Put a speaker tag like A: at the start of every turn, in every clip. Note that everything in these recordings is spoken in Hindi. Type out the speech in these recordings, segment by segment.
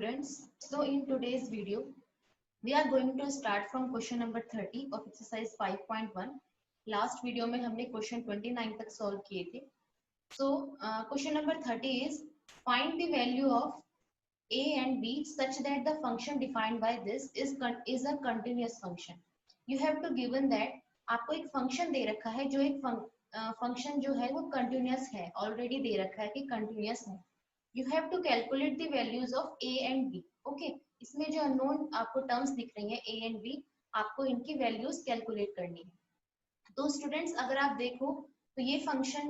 A: students. So in today's video, we are going to start from question number 30 of exercise 5.1. Last video में हमने question 29 तक solve किए थे. So question number 30 is find the value of a and b such that the function defined by this is a continuous function. You have to given that आपको एक function दे रखा है जो एक function जो है वो continuous है, already दे रखा है कि continuous है. You have to calculate the values of a and b. Okay, इसमें जो unknown आपको terms दिख रही हैं a and b, आपको इनकी values calculate करनी है. तो students अगर आप देखो तो ये function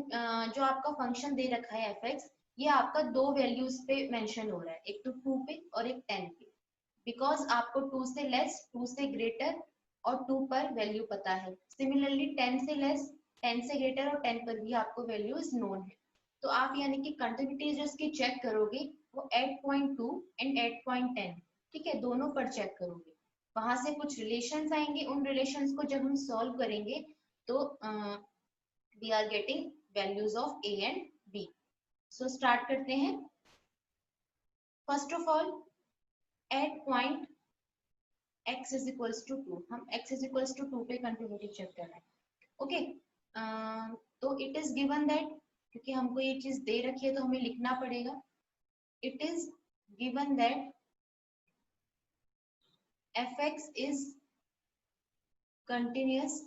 A: जो आपका function दे रखा है fx, ये आपका दो values पे mention हो रहा है, एक तो 2 पे और एक 10 पे. Because आपको 2 से less, 2 से greater और 2 पर value पता है. Similarly 10 से less, 10 से greater और 10 पर भी आपको values known है. तो आप यानी कि कंटिन्यूटी जो इसकी चेक करोगे वो 8.2 एंड 8.10, ठीक है, दोनों पर चेक करोगे. वहां से कुछ रिलेशंस आएंगे, उन रिलेशंस को जब हम सॉल्व करेंगे तो we are getting values of a and b. So start करते हैं. First of all at point x is equals to 2, हम x इज इक्वल्स टू 2 पे कंटिन्यूटी चेक कर रहे हैं. ओके, तो इट इज गिवन दैट, क्योंकि हमको ये चीज दे रखी है तो हमें लिखना पड़ेगा. It is given that fx is continuous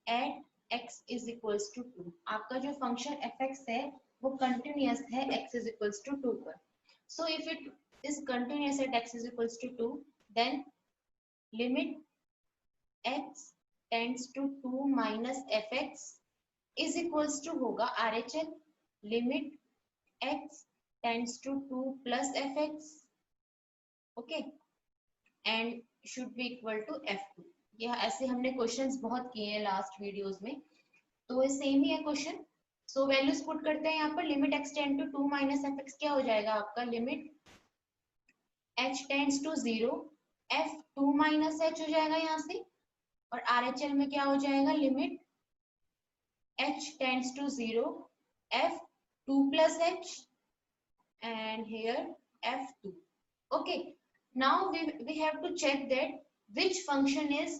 A: at x is equals to 2. आपका जो फंक्शन fx है वो कंटिन्यूअस है x इज इक्वल्स टू 2 पर. So if it is continuous at x is equals to 2, then limit x tends to 2 minus fx is equals to होगा RHL limit x tends to 2 plus fx, okay, and should be equal to f2. यह ऐसे हमने क्वेश्चंस बहुत किए हैं लास्ट वीडियोस में, तो ये सेम ही है क्वेश्चन. सो वैल्यूज पुट करते हैं यहाँ पर. Limit x tend to 2 minus fx क्या हो जाएगा आपका, limit h tends to 0 f2 minus h हो जाएगा यहाँ से, और RHL में क्या हो जाएगा, limit h tends to 0 f2 plus h and here f2. Okay, now we have to check that which function has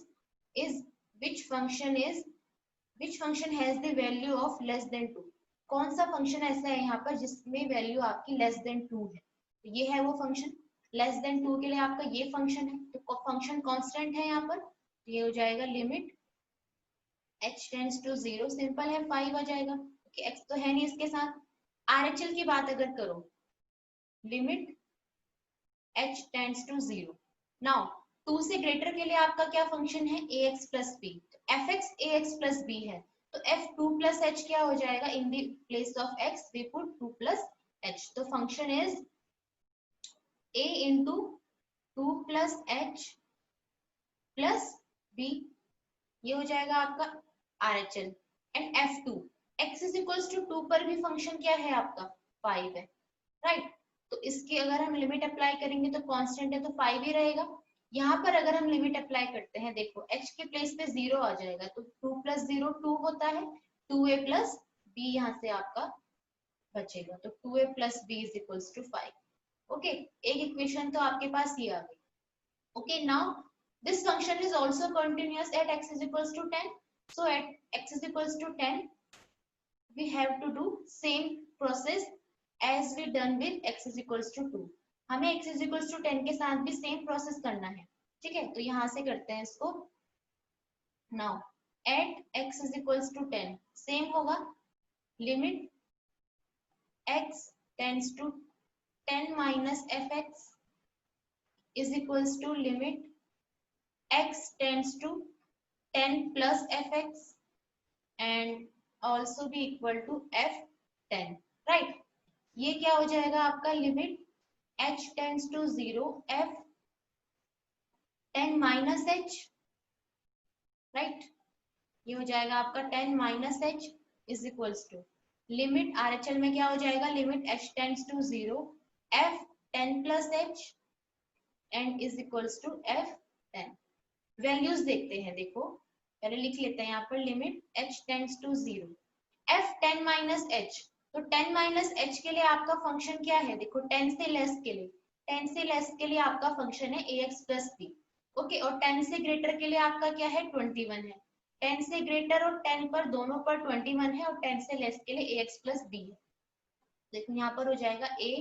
A: the value of less than 2. कौन सा फंक्शन ऐसा है यहाँ पर जिसमें वैल्यू आपकी लेस देन 2 है. तो ये है वो फंक्शन. लेस देन 2 के लिए आपका ये फंक्शन है, तो फंक्शन कांस्टेंट है यहाँ पर, तो ये हो जाएगा limit h tends to 0, simple है 5 आ जाएगा. okay, x तो है नहीं इसके साथ. RHL की बात अगर करो, limit h tends to 0. Now 2 से ग्रेटर के लिए आपका क्या फंक्शन है, ax प्लस b. तो fx ax प्लस b है, तो f2 प्लस h क्या हो जाएगा, in the place of x we put 2 plus h. तो function is a into 2 plus h plus b, ये हो जाएगा आपका RHL. And f2 x is equals to 2 पर भी फंक्शन क्या है आपका 5 है, राइट. तो इसकी अगर हम लिमिट अप्लाई करेंगे तो कांस्टेंट है तो 5 ही रहेगा. यहाँ पर अगर हम लिमिट अप्लाई करते हैं, देखो h के प्लेस पे 0 आ जाएगा, तो 2 प्लस 0 2 होता है, 2a प्लस b यहाँ से आपका बचेगा, तो 2a plus b is equals to 5. Okay, एक इक्वेशन तो आपके पास ये आ गई. Okay, now this function is also continuous at x is equals to 10. So at x is equals to 10, we have to do same process as we done with x is equals to 2. हमें x is equals to 10 के साथ भी same process करना है, ठीक है. तो यहाँ से करते हैं इसको. Now at x is equals to 10 same होगा, limit x tends to 10 minus fx is equals to limit x tends to 10 plus fx and also be equal to f10, right. ये क्या हो जाएगा आपका, limit h tends to 0 f10 minus h, right. ये हो जाएगा आपका 10 minus h is equals to limit RHL में क्या हो जाएगा, limit h tends to 0 f10 plus h and is equals to f10. Values देखते हैं. देखो पहले लिख लेते हैं यहाँ पर, limit h tends to 0 f10 minus h, तो 10 माइनस एच के लिए आपका फंक्शन क्या है, देखो 10 से लेस के लिए, 10 से लेस के लिए आपका फंक्शन है ax प्लस बी। ओके, और 10 से ग्रेटर के लिए आपका क्या है, 21 है। 10 से ग्रेटर और 10 पर दोनों पर 21 है, और 10 से लेस के लिए ax प्लस बी है। देखो यहाँ पर हो जाएगा a,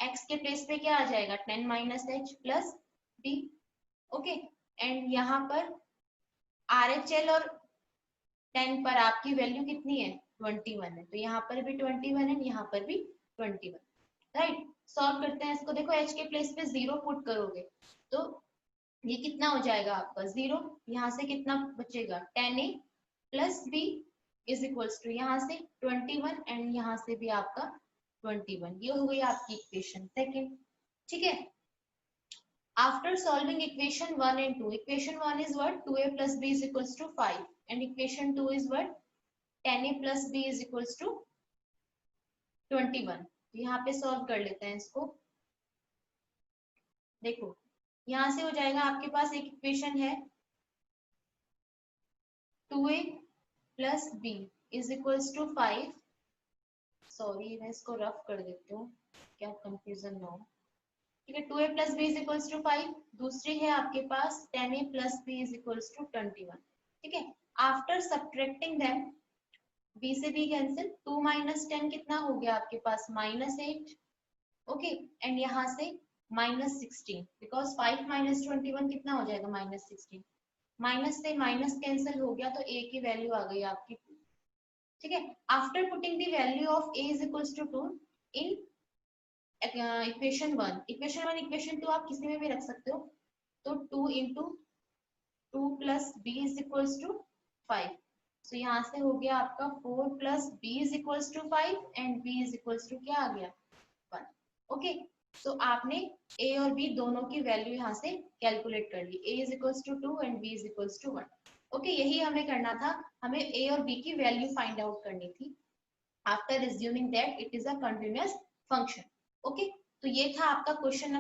A: x के प्लेस पे क्या आ जाएगा, 10 minus h plus b. Okay, and यहाँ पर RHL और 10 पर आपकी वैल्यू कितनी है, 21 है, तो यहाँ पर भी 21 है, यहाँ पर भी 21। राइट, सॉल्व करते हैं इसको। देखो h के प्लेस पे 0 पुट करोगे तो ये कितना हो जाएगा आपका 0, यहाँ से कितना बचेगा 10a plus b is equals to यहाँ से 21 एंड यहाँ से भी आपका 21। ये हो गई आपकी इक्वेशन सेकंड। ठीक है, after solving equation 1 and 2, equation 1 is what, 2a plus b is equals to 5 and equation 2 is what, 10a plus b is equals to 21। यहाँ पे सॉल्व कर लेते हैं इसको। देखो यहाँ से हो जाएगा आपके पास एक इक्वेशन है 2a plus b is equals to 5। Sorry मैं इसको रफ कर देती हूँ, क्या कंफ्यूजन ना हो। ठीक है, 2a plus b is equals to 5। दूसरी है आपके पास 10a plus b is equals to 21। ठीक है, आफ्टर सब्ट्रैक्टिंग देम b से b कैंसिल, 2 माइनस 10 कितना हो गया आपके पास, -8। ओके, एंड यहाँ से -16, बिकॉज 5 माइनस 21 कितना हो जाएगा, -16। माइनस से माइनस कैंसिल हो गया तो a की वैल्यू आ गई आपकी 2। ठीक है, after putting the value of a is equals to 2 in equation 1, equation 2 आप किसी में भी रख सकते हो। तो 2 into 2 plus b is equals to 5। तो यहाँ से हो गया आपका 4 plus b is equals to 5 and b is equals to क्या आ गया, 1। ओके, तो आपने a और b दोनों की वैल्यू यहाँ से कैलकुलेट कर ली, a is equals to 2 and b is equals to 1। Okay, यही हमें करना था, हमें a और b की वैल्यू फाइंड आउट करनी थी after assuming that it is a continuous function। Okay, तो ये था आपका क्वेश्चन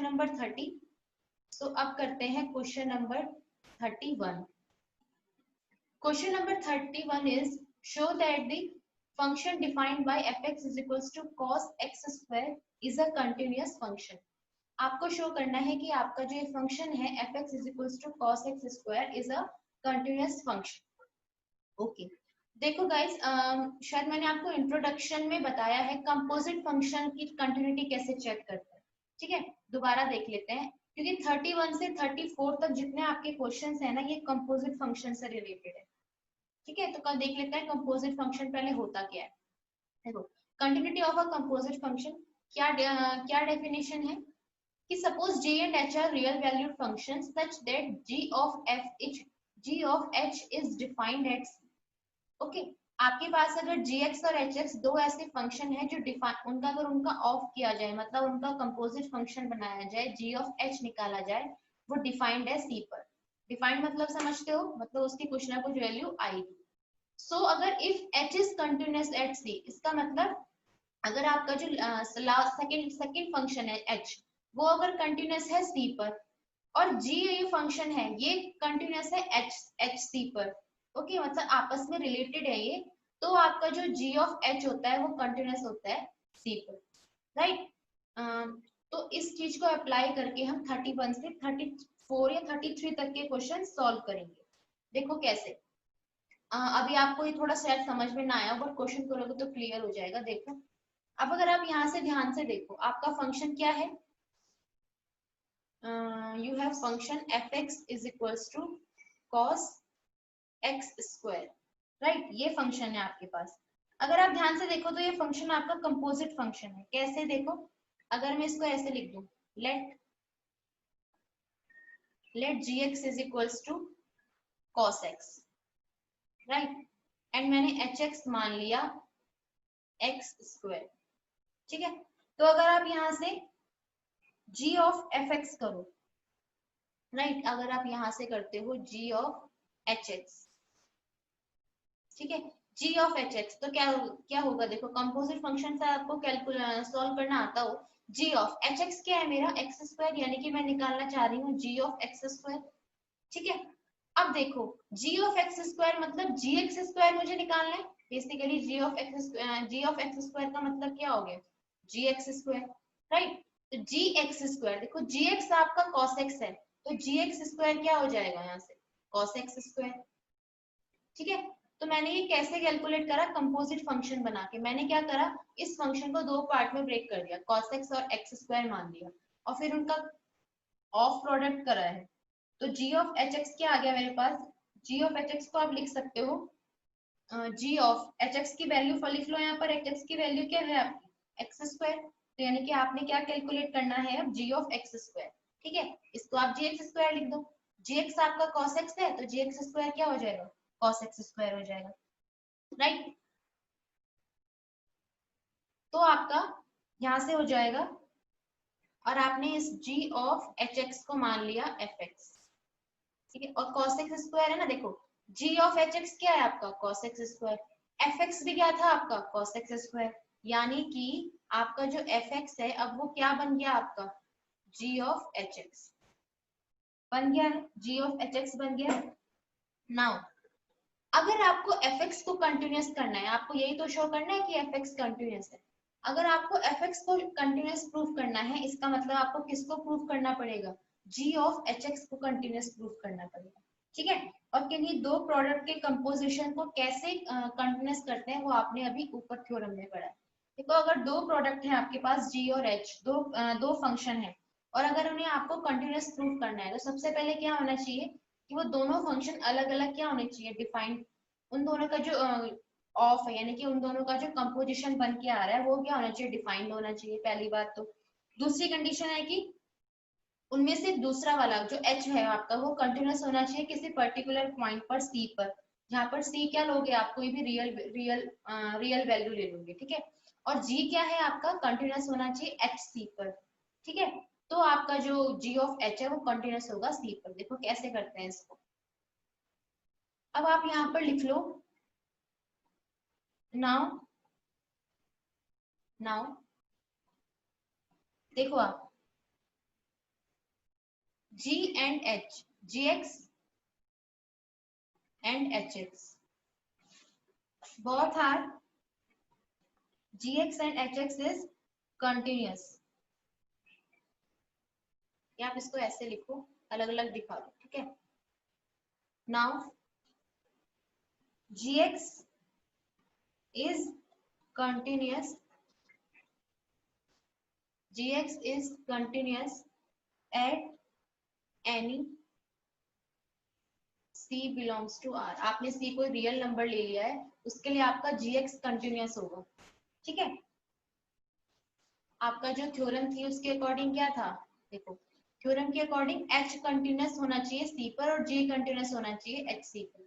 A: नंबर 30। सो अब करते हैं question number 31। Question number 31 is show that the function defined by fx is equals to cos x square is a continuous function। आपको शो करना है कि आपका जो ये फंक्शन है fx is equals to cos x square is a continuous function। Okay, देखो गाइस, शायद मैंने आपको इंट्रोडक्शन में बताया है कंपोजिट फंक्शन की कंटिन्यूटी कैसे चेक करते हैं। ठीक है, दोबारा देख लेते हैं, क्योंकि 31 से 34 तक जितने आपके क्वेश्चंस हैं ना, ये कंपोजिट फंक्शन से रिलेटेड है। ठीक है, तो कल देख लेते हैं कंपोजिट फंक्शन पहले होता क्या है। देखो, continuity of a composite function क्या डेफिनेशन है कि suppose g and h are real valued functions such that g of h is defined at c। Okay, आपके पास अगर gx और hx दो ऐसे फंक्शन है जो डिफाइन, अगर उनका ऑफ किया जाए, मतलब उनका कंपोजिट फंक्शन बनाया जाए, g of h निकाला जाए, वो डिफाइंड है c पर। डिफाइंड मतलब समझते हो, मतलब उसकी कुछ ना कुछ वैल्यू आएगी। सो अगर if h is continuous eight c, इसका मतलब अगर आपका जो सेकंड फंक्शन है h, वो अगर कंटिन्यूअस है c पर, और g ये फंक्शन है ये कंटिन्यूअस है h c पर। ओके, मतलब आपस में रिलेटेड है ये, तो आपका जो g of h होता है वो कंटिन्यूअस होता है c पर। राइट, तो इस चीज को अप्लाई करके हम 31 से 34 या 33 तक के क्वेश्चन सॉल्व करेंगे। देखो कैसे, अभी आपको ये थोड़ा शायद समझ में ना आया, बट क्वेश्चन करोगे तो क्लियर हो जाएगा। देखो, अब अगर आप यहाँ से ध्यान से देखो, आपका फंक्शन क्या है, you have function fx is equals to cos x square। Right, ये फंक्शन है आपके पास। अगर आप ध्यान से देखो तो ये फंक्शन आपका कंपोजिट फंक्शन है। कैसे देखो, अगर मैं इसको ऐसे लिख दूं, let gx is equals to cos x। Right, and मैंने hx मान लिया x स्क्वायर। ठीक है, तो अगर आप यहाँ से g of fx करो, राइट, अगर आप यहाँ से करते हो g of hx, ठीक है, g of hx, तो क्या होगा, देखो कंपोजिट फंक्शन से आपको सॉल्व करना आता हो, g of hx क्या है मेरा x स्क्वायर, यानी कि मैं निकालना चाह रही हूँ g of x स्क्वायर। ठीक है, अब देखो जी ऑफ एक्स स्क्वायर मतलब जी एक्स स्क्वायर मुझे निकालना है। Basically g of x square का मतलब क्या हो गया, जी एक्स स्क्वायर, राइट। तो जी एक्स स्क्वायर, देखो जी एक्स आपका कॉस एक्स है, तो जी एक्स स्क्वायर क्या हो जाएगा यहाँ से, कॉस एक्स स्क्वायर, ठीक है। तो मैंने ये कैसे कैलकुलेट करा, कंपोजिट फंक्शन बना के। मैंने क्या करा, इस फंक्शन को दो पार्ट में ब्रेक कर दिया, कॉस एक्स और एक्स स्क्वायर मान लिया, और फिर उनका ऑफ प्रोडक्ट करा है। तो जी ऑफ एच एक्स क्या आ गया मेरे पास, जी ऑफ एच एक्स को आप लिख सकते हो जी ऑफ एच एक्स की वैल्यू लिख लो, यहाँ पर एच एक्स की वैल्यू क्या है आपकी, एक्स स्क्वायर। तो यानी कि आपने क्या कैलकुलेट करना है अब, जी ऑफ एक्स स्क्वायर, ठीक है। इसको आप जी एक्स स्क्वायर लिख दो, जी एक्स आपका कॉस एक्स है, तो जी एक्स स्क्वायर क्या हो जाएगा, कॉस एक्स स्क्वायर हो जाएगा, राइट। तो आपका यहां से हो जाएगा, और आपने इस g ऑफ एच एक्स को मान लिया एफ एक्स, ठीक है। और cos एक्स स्क्वायर है ना, देखो g ऑफ एच एक्स क्या है आपका, cos x square, F x भी क्या था आपका, cos एक्स स्क्वायर। यानी कि आपका जो एफ एक्स है अब वो क्या बन गया आपका, g ऑफ एच एक्स बन गया है, g ऑफ एच एक्स बन गया। नाउ अगर आपको fx को कंटिन्यूअस करना है, आपको यही तो शो करना है कि fx कंटिन्यूअस है। अगर आपको fx को कंटिन्यूअस प्रूफ करना है, इसका मतलब आपको किसको प्रूफ करना पड़ेगा, g ऑफ hx को कंटिन्यूअस प्रूफ करना पड़ेगा, ठीक है। और किन्हीं दो प्रोडक्ट के कंपोजिशन को कैसे कंटिन्यूअस करते हैं वो आपने अभी ऊपर थ्योरम में पढ़ा है। देखो अगर दो प्रोडक्ट है आपके पास g और h, दो फंक्शन है, और अगर उन्हें आपको कंटिन्यूअस प्रूफ करना है, तो सबसे पहले क्या होना चाहिए कि वो दोनों फंक्शन अलग अलग क्या होने चाहिए, डिफाइंड। उन दोनों का जो ऑफ है, यानी कि उन दोनों का जो कंपोजिशन बन के आ रहा है वो क्या होना चाहिए, डिफाइंड होना चाहिए, पहली बात तो। दूसरी कंडीशन है कि उनमें से दूसरा वाला जो h है आपका वो कंटिन्यूअस होना चाहिए किसी पर्टिकुलर पॉइंट पर c पर, जहां पर c क्या लोगे आप, कोई भी रियल वैल्यू ले लोगे, ठीक है। और g क्या है आपका, कंटिन्यूअस होना चाहिए hc पर, ठीक है। तो आपका जो g ऑफ h है वो कंटिन्यूअस होगा c पर। देखो कैसे करते हैं इसको, अब आप यहाँ पर लिख लो, नाउ नाउ देखो आप g and h, gx and hx both are, gx and hx is continuous, या आप इसको ऐसे लिखो, अलग अलग दिखा दो, ठीक है। Now gx is continuous, gx is continuous at any c belongs to r। आपने c कोई रियल नंबर ले लिया है, उसके लिए आपका gx कंटिन्यूअस होगा, ठीक है। आपका जो थ्योरम थी उसके अकॉर्डिंग क्या था, देखो थ्योरम के अकॉर्डिंग h कंटिन्यूअस होना चाहिए c पर और g कंटिन्यूअस होना चाहिए hc पर।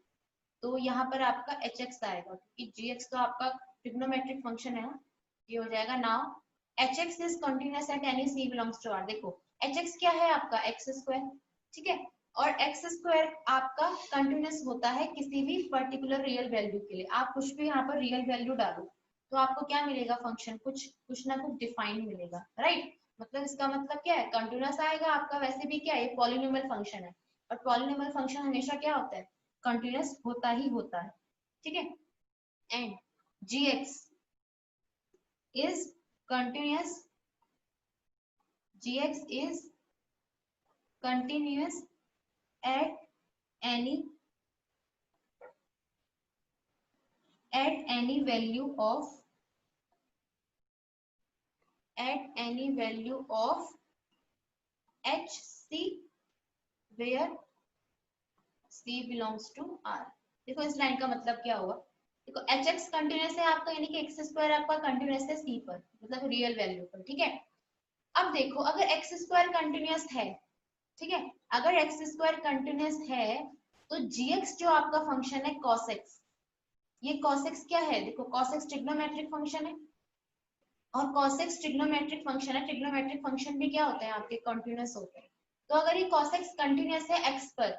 A: तो यहाँ पर आपका hx आएगा, क्योंकि gx तो आपका ट्रिग्नोमेट्रिक फंक्शन है ना, ये हो जाएगा। Now hx is continuous at any c belongs to r। देखो hx क्या है आपका, x स्क्वायर, ठीक है। और x स्क्वायर आपका कंटिन्यूअस होता है किसी भी पर्टिकुलर रियल वैल्यू के लिए। आप कुछ भी यहाँ पर रियल वैल्यू डालो तो आपको क्या मिलेगा, फंक्शन कुछ ना कुछ डिफाइंड मिलेगा, राइट। मतलब इसका मतलब क्या है, कंटिन्यूअस आएगा आपका। वैसे भी क्या है, ये पॉलिनोमियल फंक्शन है, और पॉलिनोमियल फंक्शन हमेशा क्या होता है, कंटिन्यूअस होता ही होता है, ठीक है। And gx is continuous, gx is continuous at any value of hc where c belongs to r। देखो इस लाइन का मतलब क्या हुआ, देखो एच एक्स कंटिन्यूस है आपका, यानी कि एक्स स्क्वायर आपका कंटिन्यूस है सी पर, मतलब रियल वैल्यू पर, ठीक है। अब देखो अगर एक्स स्क्वायर कंटिन्यूस है, ठीक है, अगर एक्स स्क्वायर कंटिन्यूस है तो gx जो आपका फंक्शन है cos x, ये cos x क्या है, देखो cos x ट्रिग्नोमेट्रिक फंक्शन है, और cos x ट्रिग्नोमेट्रिक फंक्शन है। ट्रिग्नोमेट्रिक फंक्शन भी क्या होते हैं आपके, कंटिन्यूस होते हैं। तो अगर ये cos x कंटिन्यूस है x पर,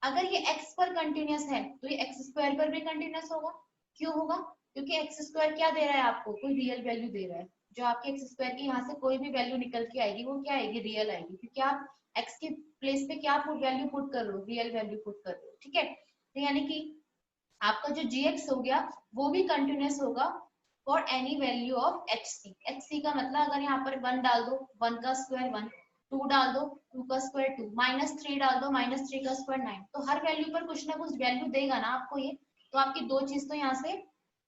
A: अगर ये x पर कंटिन्यूस है तो ये x स्क्वायर पर भी कंटिन्यूस होगा। क्यों होगा, क्योंकि x स्क्वायर क्या दे रहा है आपको, कोई रियल वैल्यू दे रहा है, जो आपके एक्स स्क्वायर की यहाँ से कोई भी वैल्यू निकल के आएगी वो क्या आएगी, रियल आएगी, क्योंकि आप एक्स के प्लेस पे क्या वैल्यू पुट कर रहे हो, रियल वैल्यू पुट कर रहे हो। ठीक है, तो यानी कि आपका जो जी एक्स हो गया वो भी कंटिन्यूस होगा for any value of h c. H c का मतलब अगर यहाँ पर 1 डाल दो 1 का स्क्वायर 1, 2 डाल दो 2 का स्क्वायर 2, -3 डाल दो -3 का स्क्वायर 9, तो हर वैल्यू पर कुछ ना कुछ वैल्यू देगा ना आपको ये। तो आपकी दो चीज तो यहाँ से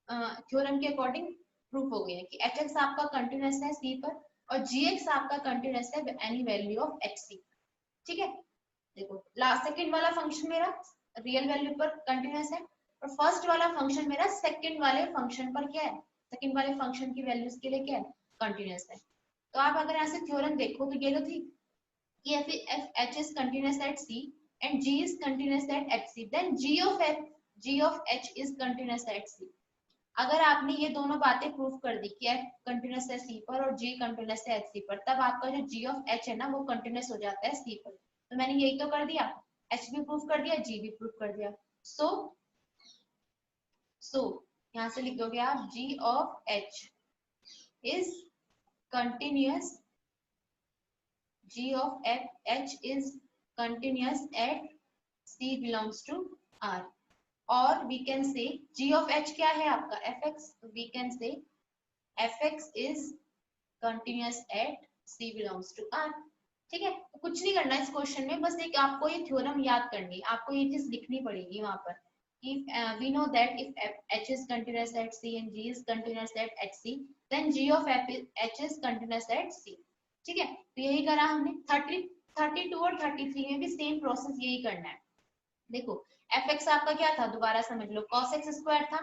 A: थ्योरम के अकॉर्डिंग प्रूफ हो गई है कि एच एक्स आपका कंटिन्यूस है सी पर और जी एक्स आपका कंटिन्यूस है any value of h c. ठीक है, देखो लास्ट सेकंड वाला फंक्शन मेरा रियल वैल्यू पर कंटिन्यूस है और फर्स्ट वाला फंक्शन मेरा सेकंड वाले फंक्शन पर क्या है, सेकंड वाले फंक्शन की वैल्यूज के लिए क्या है, कंटिन्यूस है। तो आप अगर यहाँ से थ्योरम देखो तो ये तो थी कि if h is continuous at c and g is continuous at hc, then g of h is continuous at c। अगर आपने ये दोनों बातें प्रूव कर दी कि f कंटिन्यूस है c पर और g कंटिन्यूस है hc पर, तब आपका जो g of h है ना वो कंटिन्यूस हो जाता है c पर। तो मैंने यही तो कर दिया, h भी प्रूव कर दिया, g भी प्रूव कर दिया। सो यहाँ से लिख दोगे आप g of h is continuous, g of h is continuous at c belongs to r, और we can say g of h क्या है आपका fx, we can say fx is continuous at c belongs to r। ठीक है, तो कुछ नहीं करना इस क्वेश्चन में, बस एक आपको ये थ्योरम याद करनी है, आपको ये चीज लिखनी पड़ेगी वहां पर कि we know that if h is continuous at c and g is continuous at hc, then g of h is continuous at c। ठीक है, तो यही करा हमने 32 और 33 में भी सेम प्रोसेस यही करना है। देखो fx आपका क्या था, दोबारा समझ लो cos x स्क्वायर था,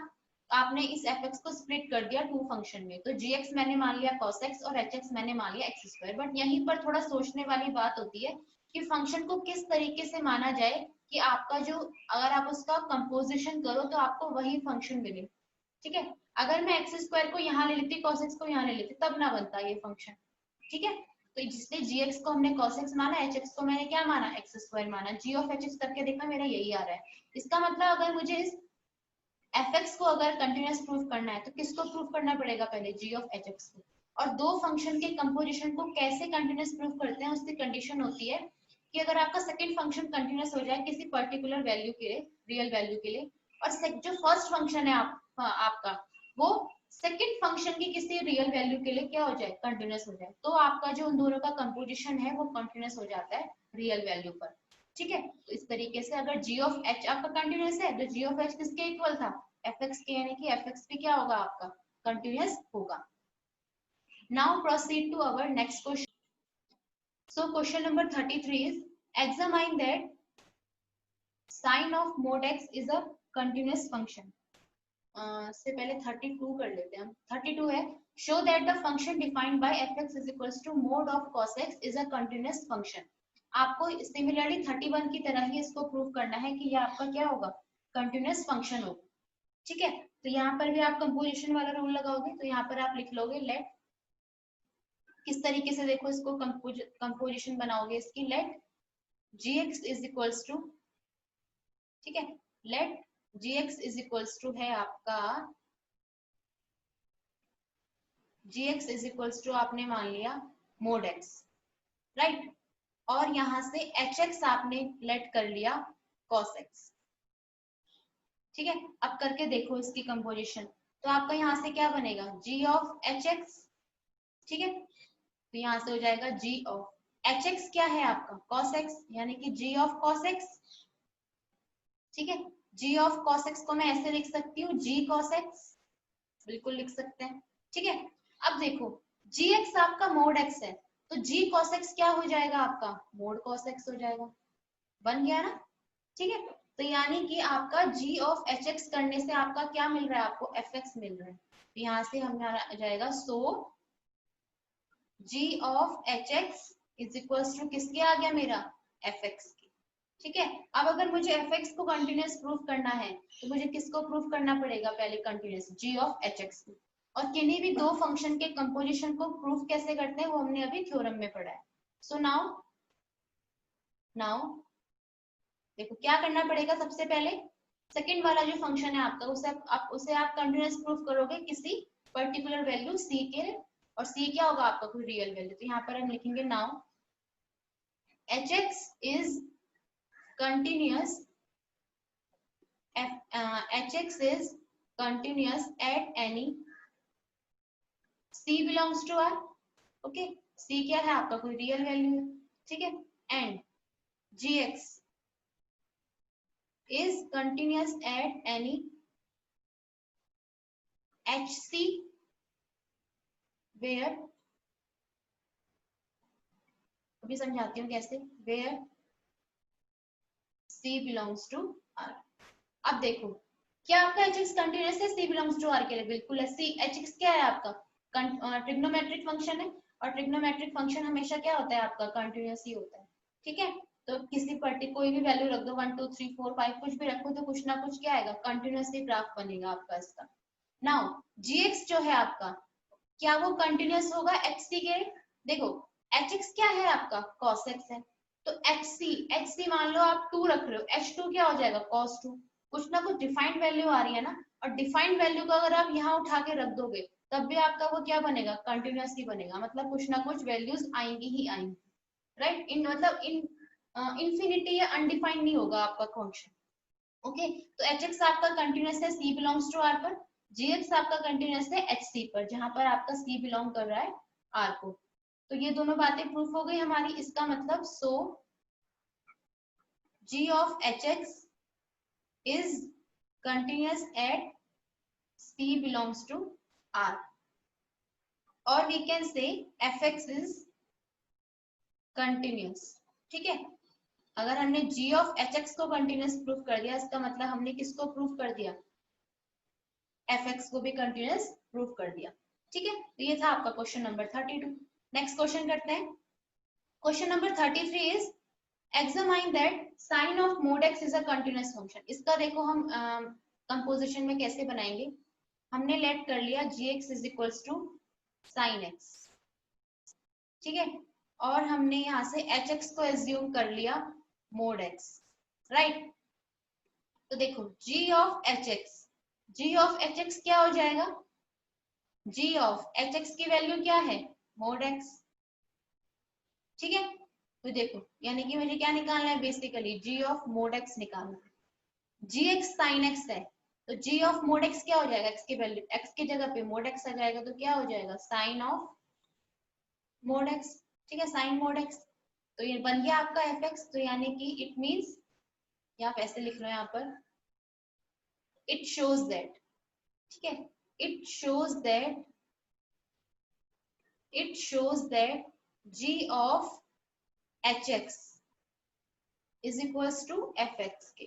A: आपने इस fx को स्प्लिट कर दिया टू फंक्शन में, तो gx मैंने मान लिया cos x और hx मैंने मान लिया x स्क्वायर। बट यहीं पर थोड़ा सोचने वाली बात होती है कि फंक्शन को किस तरीके से माना जाए कि आपका जो, अगर आप उसका कंपोजिशन करो तो आपको वही फंक्शन मिले। ठीक है, अगर मैं एक्स स्क्वायर को यहाँ ले लेती cos x को यहाँ ले लेती तब ना बनता ये फंक्शन। ठीक है, तो जिसने gx को हमने cos x माना, hx को मैंने क्या माना, x स्क्वायर माना, g of hx करके देखा मेरा यही आ रहा है। इसका मतलब अगर मुझे इस fx को अगर कंटिन्यूअस प्रूफ करना है तो किसको प्रूफ करना पड़ेगा, पहले g of hx को। और दो फंक्शन के कंपोजिशन को कैसे कंटिन्यूअस प्रूफ करते हैं, उसकी कंडीशन होती है कि अगर आपका सेकंड फंक्शन कंटिन्यूअस हो जाए किसी पर्टिकुलर वैल्यू के लिए, रियल वैल्यू के लिए, और जो फर्स्ट फंक्शन है आपका वो सेकंड फंक्शन की किसी रियल वैल्यू के लिए क्या हो जाए, कंटिन्यूअस हो जाए, तो आपका जो उन दोनों का कंपोजिशन है वो कंटिन्यूअस हो जाता है रियल वैल्यू पर। ठीक है, तो इस तरीके से अगर g of h आपका कंटिन्यूअस है तो g of h किसके इक्वल था, fx के, यानी कि fx भी क्या होगा आपका, कंटिन्यूअस होगा। Now proceed to our next question. So question number 33 is examine that sin of mod x is a continuous function। से पहले 32 कर लेते हैं हम। 32 है show that the function defined by fx is equals to mod of cos x is a continuous function। आपको सिमिलरली 31 की तरह ही इसको प्रूव करना है कि ये आपका क्या होगा, कंटिन्यूअस फंक्शन होगा। ठीक है, तो यहाँ पर भी आप कंपोजिशन वाला रूल लगाओगे, तो यहाँ पर आप लिख लोगे लेट, किस तरीके से देखो इसको कंपोजिशन बनाओगे इसकी, let gx is equals to, ठीक है, let gx is equals to है आपका, gx इज इक्वल्स टू आपने मान लिया मोड x, राइट, और यहां से hx आपने लेट कर लिया cos x। ठीक है, अब करके देखो इसकी कंपोजिशन, तो आपका यहाँ से क्या बनेगा, g of hx। ठीक है, तो यहाँ से हो जाएगा g of hx क्या है आपका cos x, यानी कि g of cos x। ठीक है, g of cos x को मैं ऐसे लिख सकती हूँ g cos x, बिल्कुल लिख सकते हैं। ठीक है, अब देखो gx आपका मोड x है तो g cos x क्या हो जाएगा आपका, मोड cos x हो जाएगा, बन गया ना। ठीक है, तो यानी कि आपका g of hx करने से आपका क्या मिल रहा है, आपको fx मिल रहा है। तो यहाँ से हमारा जाएगा so g of hx is equals to किसके आ गया मेरा, fx के। ठीक है, अब अगर मुझे fx को कंटिन्यूअस प्रूफ करना है तो मुझे किसको प्रूफ करना पड़ेगा, पहले कंटिन्यूअस g of hx को। और किन्हीं भी दो फंक्शन के कंपोजिशन को प्रूफ कैसे करते हैं वो हमने अभी थ्योरम में पढ़ा है। सो नाउ देखो क्या करना पड़ेगा, सबसे पहले सेकंड वाला जो फंक्शन है आपका उसे आप कंटिन्यूअस प्रूफ करोगे किसी पर्टिकुलर वैल्यू c के, और सी क्या होगा आपका कोई रियल वैल्यू। तो यहाँ पर हम लिखेंगे now h x is continuous, h x is continuous at any c belongs to R. Okay, c क्या है आपका कोई रियल वैल्यू है, ठीक है, and g x is continuous at any HC where, अभी समझाती हूँ कैसे, where C belongs to R। अब देखो क्या आपका HX कंटिन्यूअस है C belongs to R के लिए, बिल्कुल है। C HX क्या है आपका ट्रिग्नोमेट्रिक फंक्शन है, और ट्रिग्नोमेट्रिक फंक्शन हमेशा क्या होता है आपका कंटिन्यूअस ही होता है, ठीक है। तो किसी पर्टिकुलर कोई भी वैल्यू रख दो 1 2 3 4 5 कुछ भी रखो तो कुछ ना कुछ क्या आएगा, कंटिन्यूअसली ग्राफ बनेगा आपका इसका। नाउ gx जो है आपका, क्या वो कंटिन्यूअस होगा hc के? देखो hx क्या है आपका cos x है, तो hc मान लो आप 2 रख रहे हो, h2 क्या हो जाएगा cos 2। कुछ ना कुछ डिफाइंड वैल्यू आ रही है ना, और डिफाइंड वैल्यू को अगर आप यहाँ उठा के रख दोगे तब भी आपका वो क्या बनेगा, कंटिन्यूअसली बनेगा, मतलब कुछ ना कुछ वैल्यूज आएंगी ही आएंगी, राइट। इन मतलब इन इंफिनिटी या अनडिफाइंड नहीं होगा आपका फंक्शन। ओके, तो एच एक्स आपका कंटिन्यूअस है सी बिलोंग्स टू आर पर, जी एक्स आपका कंटिन्यूअस है एच सी पर, जहां पर आपका सी बिलोंग कर रहा है आर को। तो ये दोनों बातें प्रूफ हो गई हमारी। इसका मतलब so g of h x is continuous at c belongs to R, और we can say f x is continuous, ठीक है। अगर हमने g ऑफ एच एक्स को कंटिन्यूअस प्रूफ कर दिया, इसका मतलब हमने किसको प्रूफ कर दिया, एफ एक्स को भी कंटिन्यूअस प्रूफ कर दिया, ठीक है। तो ये था आपका क्वेश्चन नंबर 32। नेक्स्ट क्वेश्चन करते हैं। Question number 33 is examine that sine of mod x is a continuous function. इसका देखो हम कंपोजिशन में कैसे बनाएंगे। हमने लेट कर लिया g x is equals to sine x, ठीक है, और हमने यहाँ से एच एक्स को एज्यूम कर लिया मोड एक्स, राइट। तो देखो g of h x, g of h x क्या हो जाएगा, g ऑफ एच एक्स की वैल्यू क्या है मोड x, ठीक है। तो देखो यानी कि मुझे क्या निकालना है, basically g of mode x निकालना है। जी एक्स साइन एक्स है, तो g ऑफ मोड x क्या हो जाएगा, x की वैल्यू x की जगह पे मोड x आ जाएगा, तो क्या हो जाएगा साइन ऑफ मोड x, ठीक है, साइन मोड x। तो ये बन गया आपका एफ एक्स। तो यानी कि इट मीन्स, या आप ऐसे लिख लो यहाँ पर, इट शोज दैट, ठीक है, it shows that g of hx is equals to fx के,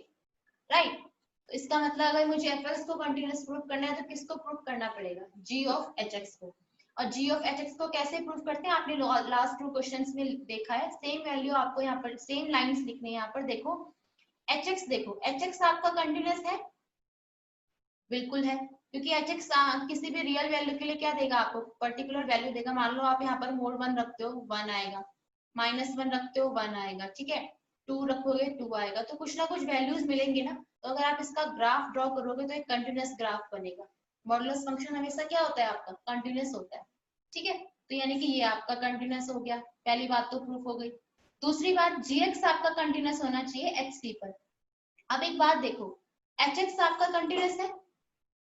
A: राइट। तो इसका मतलब अगर मुझे fx को कंटिन्यूअस प्रूफ करना है तो किसको प्रूफ करना पड़ेगा, g of hx को। और g of hx को कैसे प्रूफ करते हैं, आपने लास्ट 2 क्वेश्चंस में देखा है। सेम वैल्यू आपको यहाँ पर सेम लाइंस लिखनी है। यहाँ पर देखो hx, देखो hx आपका कंटिन्यूअस है, बिल्कुल है, क्योंकि एच एक्स किसी भी रियल वैल्यू के लिए क्या देगा, आपको पर्टिकुलर वैल्यू देगा। मान लो आप यहाँ पर मोड 1 रखते हो 1 आएगा, -1 रखते हो 1 आएगा, ठीक है, 2 रखोगे 2 आएगा, तो कुछ ना कुछ वैल्यूज मिलेंगे ना। तो अगर आप इसका ग्राफ ड्रॉ करोगे तो एक कंटिन्यूअस ग्राफ बनेगा। मॉडुलस फंक्शन हमेशा क्या होता है आपका, कंटिन्यूअस होता है, ठीक है। तो यानी कि ये आपका कंटिन्यूअस हो गया, पहली बात तो प्रूफ हो गई। दूसरी बात, जी एक्स आपका कंटिन्यूअस होना चाहिए एच सी पर। अब एक बात देखो, एच एक्स आपका कंटिन्यूअस है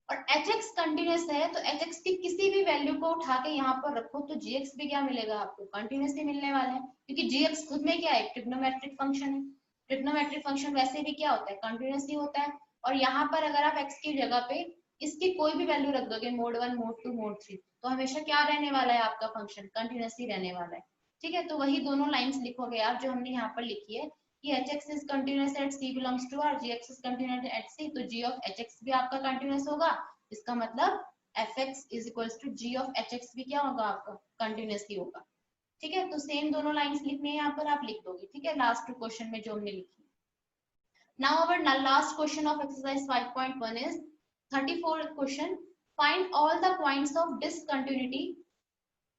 A: और एच एक्स कंटिन्यूअस है, तो एच एक्स की किसी भी वैल्यू को उठा के यहाँ पर रखो तो जी एक्स भी क्या मिलेगा आपको, कंटिन्यूअसली मिलने वाला है, क्योंकि जी एक्स खुद में क्या है, ट्रिग्नोमेट्रिक फंक्शन है। ट्रिग्नोमेट्रिक फंक्शन वैसे भी क्या होता है, कंटिन्यूअसली होता है। और यहाँ पर अगर आप एक्स की जगह पे इसकी कोई भी वैल्यू रख दोगे, मोड 1 मोड 2 मोड 3, तो हमेशा क्या रहने वाला है आपका फंक्शन, कंटिन्यूअसली रहने वाला है, ठीक है। तो वही दोनों लाइन्स लिखोगे आप जो हमने यहाँ पर लिखी है कि hx is continuous at c belongs to r, gx is continuous at c, तो g of hx भी आपका कंटिन्यूअस होगा। इसका मतलब fx is equals to g of hx भी क्या होगा आपका, कंटिन्यूअसली होगा, ठीक है। तो सेम दोनों लाइंस लिखने हैं, यहाँ पर आप लिख दोगे, ठीक है, लास्ट 2 क्वेश्चन में जो हमने लिखी। Now our last question of exercise 5.1 is 34th question, find all the points of discontinuity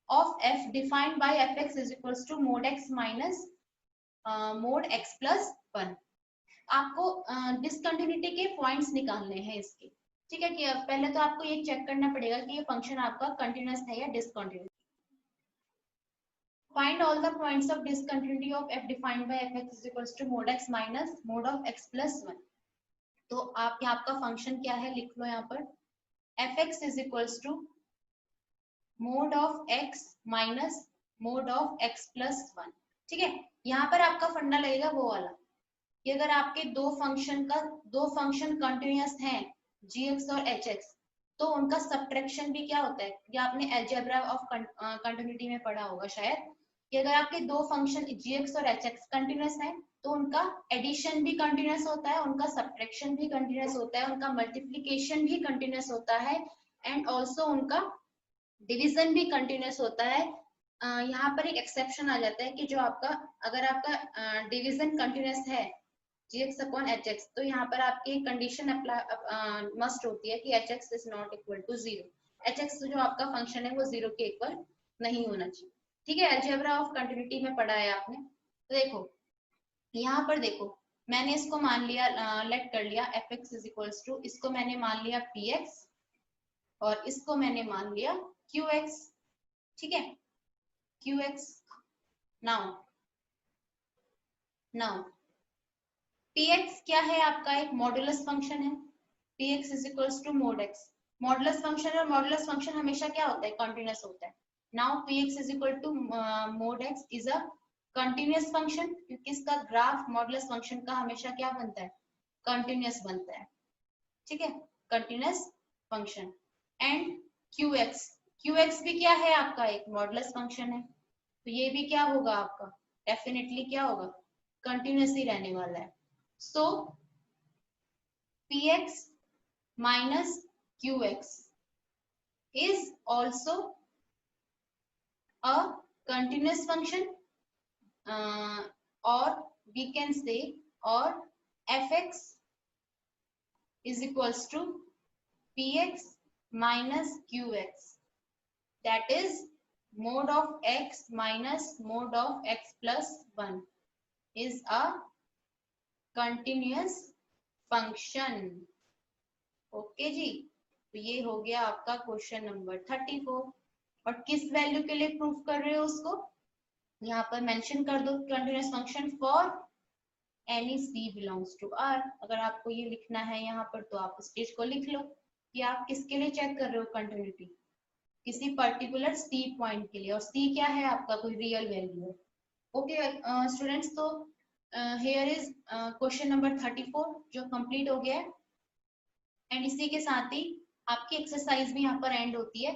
A: of f defined by fx is equals to mod x minus mode x plus 1। आपको डिसकंटिन्यूटी के पॉइंट्स निकालने हैं इसके, ठीक है। कि पहले तो आपको ये चेक करना पड़ेगा कि ये फंक्शन आपका कंटिन्यूअस है या discontinuous. Find all the points of discontinuity of f defined by fx is equals to mod x minus mod of x plus 1. तो आप यहाँ आपका फंक्शन क्या है लिख लो यहाँ पर, fx is equals to mod of x minus mod of x plus 1. ठीक है, यहाँ पर आपका फंडा लगेगा वो वाला कि अगर आपके दो फंक्शन कंटिन्यूअस हैं gx और hx, तो उनका सब्ट्रैक्शन भी क्या होता है, ये आपने अलजेब्रा ऑफ कंटिन्यूटी में पढ़ा होगा शायद, कि अगर आपके दो फंक्शन gx और hx कंटिन्यूअस हैं तो उनका एडिशन भी कंटिन्यूअस होता है, उनका सब्ट्रैक्शन भी कंटिन्यूअस होता है, उनका मल्टीप्लिकेशन भी कंटिन्यूअस होता है, एंड ऑल्सो उनका डिवीजन भी कंटिन्यूअस होता है। यहाँ पर एक एक्सेप्शन आ जाता है कि जो आपका अगर आपका डिवीजन कंटिन्यूअस है gx अपॉन hx, तो यहाँ पर आपकी कंडीशन अप्लाई मस्ट होती है कि hx is not equal to 0, hx जो आपका फंक्शन है वो 0 के इक्वल नहीं होना चाहिए। ठीक है, अलजेब्रा ऑफ कंटिन्यूटी में पढ़ा है आपने। तो देखो यहाँ पर देखो, मैंने इसको मान लिया, लेट कर लिया fx इज इक्वल्स टू, इसको मैंने मान लिया px और इसको मैंने मान लिया qx। ठीक है, qx। नाउ px क्या है आपका, एक मॉडुलस फंक्शन है, px is equals to mod x। Modulus function और मॉडुलस फंक्शन हमेशा क्या होता है, कंटिन्यूअस होता है। Now px is equal to mod x is a continuous function, क्योंकि इसका ग्राफ मॉडुलस फंक्शन का हमेशा क्या बनता है, कंटिन्यूअस बनता है। ठीक है, कंटिन्यूअस फंक्शन। एंड qx भी क्या है आपका, एक मॉडुलस फंक्शन है, तो ये भी क्या होगा आपका, डेफिनेटली क्या होगा, कंटिन्यूअस ही रहने वाला है। सो px minus qx is also a continuous function, or we can say, or fx is equals to px minus qx, that is mod of x minus mod of x plus 1 is a continuous function. Okay जी, तो ये हो गया आपका क्वेश्चन नंबर 34। और किस वैल्यू के लिए प्रूफ कर रहे हो उसको, यहाँ पर मेंशन कर दो, continuous function for any c belongs to r। अगर आपको ये लिखना है यहाँ पर तो आप स्टेज को लिख लो कि आप किसके लिए चेक कर रहे हो कंटिन्यूटी, किसी पर्टिकुलर c पॉइंट के लिए, और c क्या है आपका, कोई रियल वैल्यू है। ओके स्टूडेंट्स, तो हियर इज क्वेश्चन नंबर 34 जो कंप्लीट हो गया है, एंड इसी के साथ ही आपकी एक्सरसाइज भी यहाँ पर एंड होती है।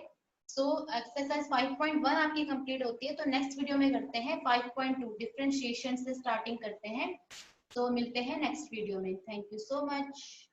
A: सो एक्सरसाइज 5.1 आपकी कंप्लीट होती है। तो नेक्स्ट वीडियो में करते हैं 5.2 डिफरेंशिएशन से स्टार्टिंग करते हैं। तो मिलते हैं नेक्स्ट वीडियो में। Thank you so much.